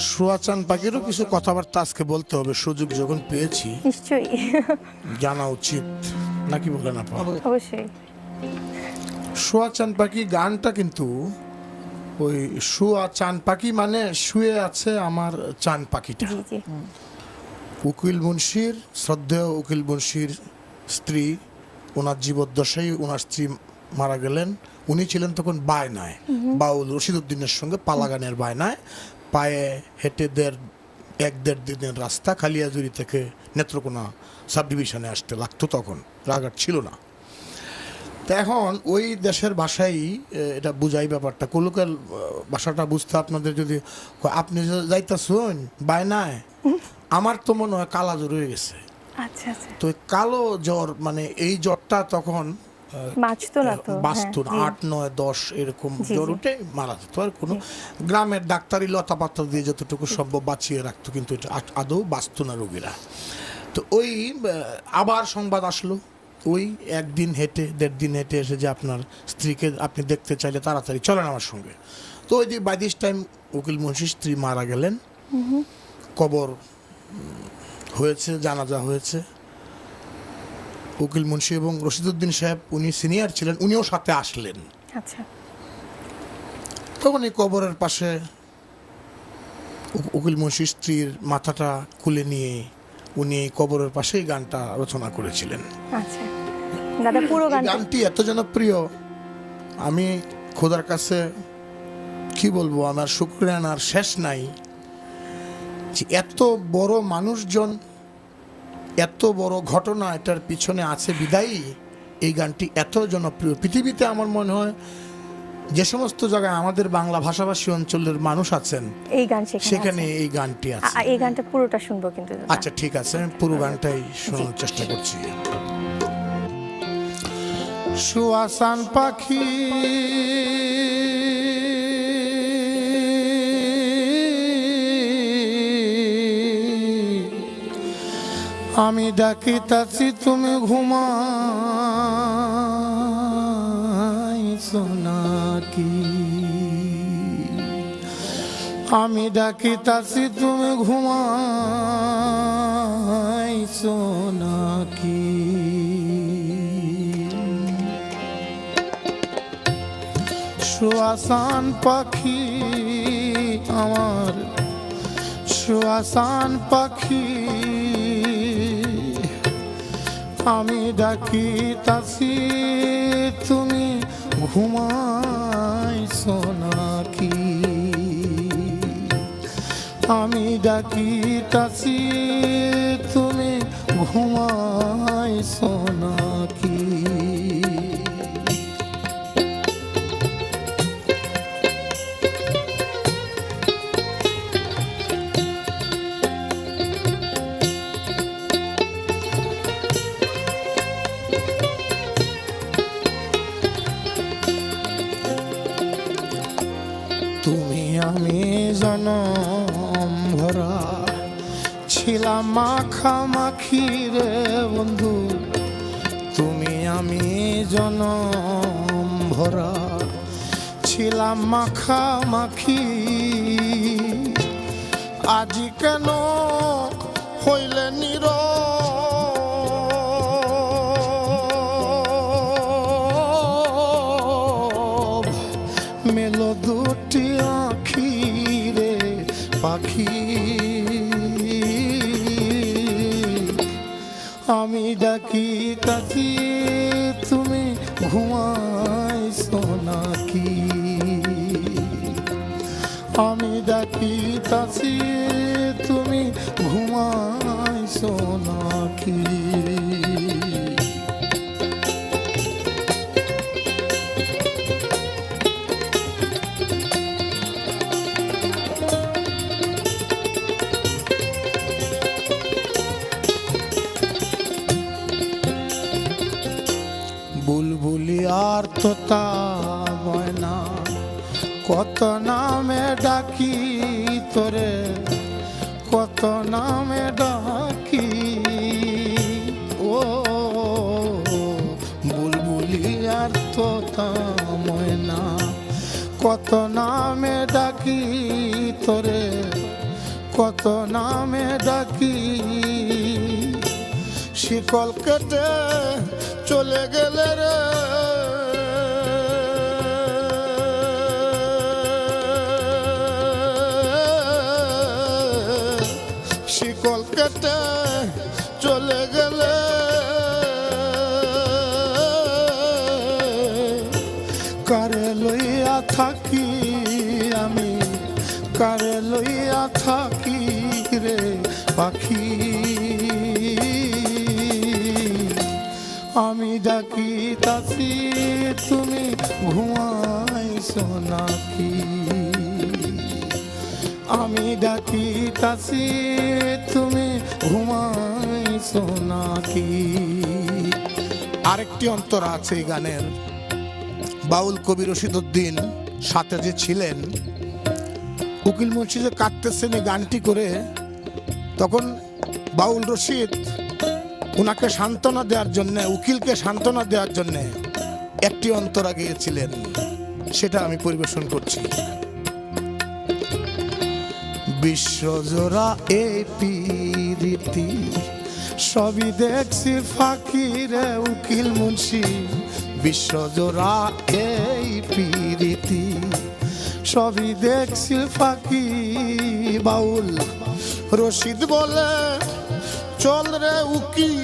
সুয়াচান পাখিরও কিছু কথাবার্তা আজকে বলতে হবে, সুযোগ যখন পেয়েছি নিশ্চয়ই, জানা উচিত, নাকি বলেন আপা? অবশ্যই। সুয়াচান পাখি গানটা কিন্তু ওই শুয়া চান পাখি মানে শুয়ে আছে আমার চান পাখিটা। জি জি। উকিল মুন্সির, শ্রদ্ধেয় উকিল মুন্সির স্ত্রী, ওনার জীবদ্দশায় ওনার স্ত্রী মারা গেলেন। উনি ছিলেন তখন বায়নায়, বাউল রশিদউদ্দিনের সঙ্গে পালা গানের বায়নায়, পায়ে হেঁটে এক দেড় দিনের রাস্তা খালিয়াজুরি থেকে নেত্রকোনা সাব ডিভিশনে আসতে লাগতো। তখন রাগাট ছিল না। তো এখন ওই দেশের ভাষাই এটা বুঝাই ব্যাপারটা, কলুকাল ভাষাটা বুঝতে আপনাদের যদি আপনি যাইতেছেন বায়নায়, আমার তো মনে হয় কালা জ্বর হয়ে গেছে। আচ্ছা আচ্ছা। তো কালো জ্বর মানে এই জ্বরটা তখন বাঁচতো না তো, বাঁচতো না, 8, 9, 10 এরকম জি, জ্বর জি। উঠে মারা যেত। আর কোনো গ্রামের ডাক্তারি লতা পাতা দিয়ে যতটুকু সম্ভব বাঁচিয়ে রাখতো, কিন্তু এটা আদৌ বাঁচতো না রোগীরা। তো ওই আবার সংবাদ আসলো, ওই একদিন হেঁটে দেড় দিন হেঁটে এসে যে আপনার স্ত্রীকে আপনি দেখতে চাইলে তাড়াতাড়ি চলেন আমার সঙ্গে। তো ওই যে বাই দিস টাইম উকিল মুন্সির স্ত্রী মারা গেলেন, কবর হয়েছে, জানাজা হয়েছে। উকিল মুন্সি এবং রশিদউদ্দিন সাহেব, উনি সিনিয়র ছিলেন, উনিও সাথে আসলেন। আচ্ছা। তখন এই কবরের পাশে উকিল মুন্সির স্ত্রীর মাথাটা খুলে নিয়ে উনি এই কবরের পাশেই গানটা রচনা করেছিলেন। আচ্ছা দাদা, পুরো এই গানটা গানটি এত জনপ্রিয়, আমি খোদার কাছে কি বলবো, আমার শুকরানার শেষ নাই যে এত বড় মানুষজন, এত বড় ঘটনা এটার পিছনে আছে বিদায়ী এই গানটি এত জনপ্রিয়। পৃথিবীতে আমার মনে হয় যে সমস্ত জায়গায় আমাদের বাংলা ভাষাভাষী অঞ্চলের মানুষ আছেন, এই গান সেখানে এই গানটি আছে। এই গানটা পুরোটা শুনবো কিন্তু দাদা। আচ্ছা ঠিক আছে, আমি পুরো গানটাই শোনার চেষ্টা করছি। সুয়াসান পাখি আমি ডাকিতাছি তুমি ঘুমাইছো নাকি, আমি ডাকিতাছি তুমি ঘুমাইছো নাকি। সুয়াসান পাখি আমার, সুয়াসান পাখি আমি ডাকিতাছি তুমি ঘুমাইছো নাকি, আমি ডাকিতাছি তুমি ঘুমাইছো নাকি। তুমি আমি জনম ভরা ছিলাম মাখামাখি রে বন্ধু, তুমি আমি জনম ভরা ছিলাম মাখামাখি, আজি কেন হইলে নীরব, মেলো দুটি আঁখি রে পাখি, আমি ডাকিতাছি তুমি ঘুমাইছো নাকি, আমি ডাকিতাছি তুমি ঘুমাইছো নাকি। বুলবুলি আর তোতা ময়না কত নামে ডাকি তোরে, কত নামে ডাকি, ও বুলবুলি আর তোতা ময়না কত নামে ডাকি তোরে, কত নামে ডাকি, শিকল কেটে চলে গেলে রে শিকল কেটে চলে গেলে কারে লইয়া থাকি আমি, কারে লইয়া থাকি রে পাখি, আমি ডাকি তাছি তুমি ঘুমাইছো নাকি, আমি ডাকি তাছি তুমি ঘুমাইছো নাকি। আরেকটি অন্তরা আছে এই গানের, বাউল কবি রশিদউদ্দিন সাথে যে ছিলেন, উকিল মুন্সি যে কাঁদতেছেন এই গানটি করে, তখন বাউল রশিদ উনাকে সান্ত্বনা দেওয়ার জন্য, উকিলকে সান্ত্বনা দেওয়ার জন্য একটি অন্তরা গিয়েছিলেন, সেটা আমি পরিবেশন করছি। বিশ্বজোড়া এই পীরিতি সবই দেখছি ফাঁকি রে উকিল মুন্সি, বিশ্বজোড়া এই পীরিতি সবই দেখছি ফাঁকি। বাউল রশিদ বলে চল রে উকিল,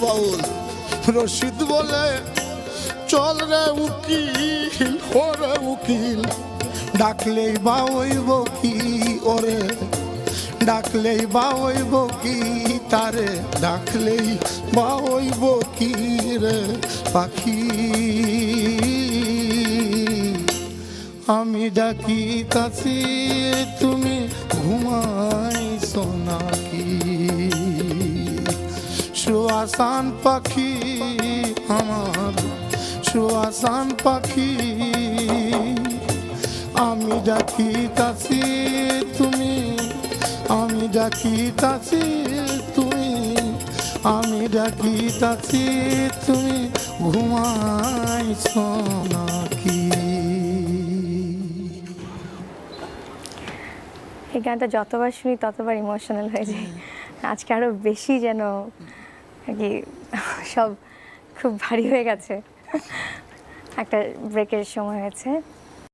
বাউল রশিদ বলে চল রে উকিল, ওরে উকিল ডাকলেই বা হইব কি, ওরে ডাকলেই বা হইব কি, তারে ডাকলেই বা হইব কি রে পাখি, আমি ডাকি তাছি তুমি ঘুমাইছো নাকি, সুয়াসান পাখি আমার সুয়াসান পাখি, আমি ডাকি তাছি তুমি, আমি ডাকি তাছি তুমি, আমি ডাকি তাছি তুমি ঘুমাইছো নাকি। এই গানটা যতবার শুনি ততবার ইমোশনাল হয়ে যায়, আজকে আরো বেশি যেন আর কি সব খুব ভারী হয়ে গেছে। একটা ব্রেকের সময় হয়েছে।